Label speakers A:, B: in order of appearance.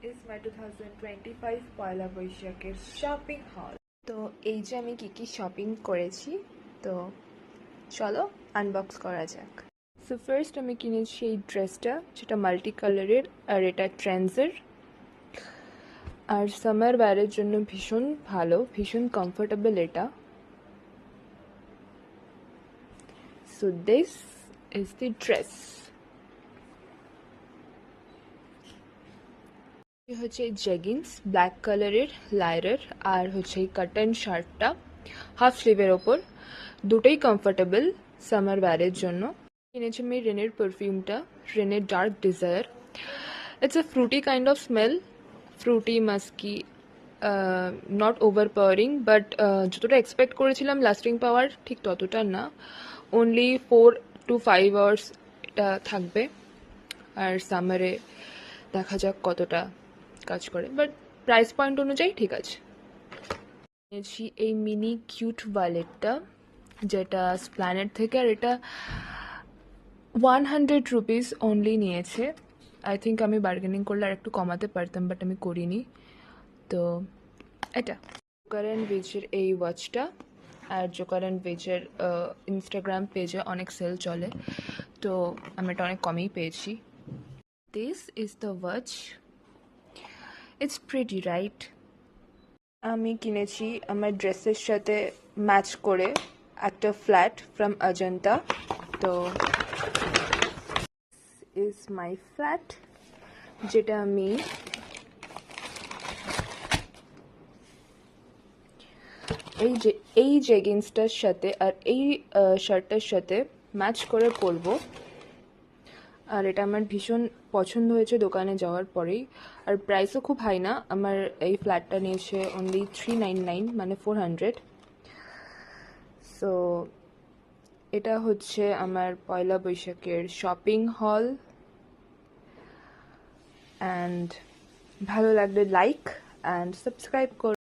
A: is my 2025 পয়লা বৈশাখের shopping হল। তো এই যে আমি কি শপিং করেছি, তো চলো আনবক্স করা যাক। সো ফার্স্ট আমি কিনেছি এই ড্রেসটা, যেটা মাল্টি কালারের, আর এটা ট্রেন্ডসের, আর সামার ওয়্যারের জন্য ভীষণ ভালো, ভীষণ কমফোর্টেবল এটা। So this is the dress. হচ্ছে জেগিন্স ব্ল্যাক কালারের লাইরের, আর হচ্ছে এই কাটন শার্টটা হাফ স্লিভের ওপর, দুটোই কমফোর্টেবল সামার ওয়্যারের জন্য। কিনেছি আমি রেনের পারফিউমটা, রেনের dark desire. It's a fruity kind of smell, fruity musky, not overpowering, but যতটা এক্সপেক্ট করেছিলাম লাস্টিং পাওয়ার ঠিক ততটা না। অনলি 4 to 5 আওয়ার্স এটা থাকবে, আর সামারে দেখা যাক কতটা কাজ করে, বাট প্রাইস পয়েন্ট অনুযায়ী ঠিক আছে। নিয়েছি এই মিনি কিউট ওয়ালেটটা, যেটা স্প্ল্যানেট থেকে, আর এটা 100 রুপিস অনলি নিয়েছে। আই থিঙ্ক আমি বার্গেনিং করলে আর একটু কমাতে পারতাম, বাট আমি করিনি। তো এটা জোকার অ্যান্ড উইচের এই ওয়াচটা, আর জোকার অ্যান্ড উইচের ইনস্টাগ্রাম পেজে অনেক সেল চলে, তো আমি এটা অনেক কমেই পেয়েছি। This is the watch, it's pretty right. আমি কিনেছি আমার ড্রেসের সাথে ম্যাচ করে একটা ফ্ল্যাট ফ্রম অজন্তা। তো ইজ মাই ফ্ল্যাট, যেটা আমি এই জেগিন্সটার সাথে আর এই শার্টটার সাথে ম্যাচ করে পরবো। আর এটা আমার ভীষণ পছন্দ হয়েছে দোকানে যাওয়ার পরেই, আর প্রাইসও খুব হাই না। আমার এই ফ্ল্যাটটা নিয়েছে অনলি 399, মানে 400। সো এটা হচ্ছে আমার পয়লা বৈশাখের শপিং হল। অ্যান্ড ভালো লাগলে লাইক অ্যান্ড সাবস্ক্রাইব করুন।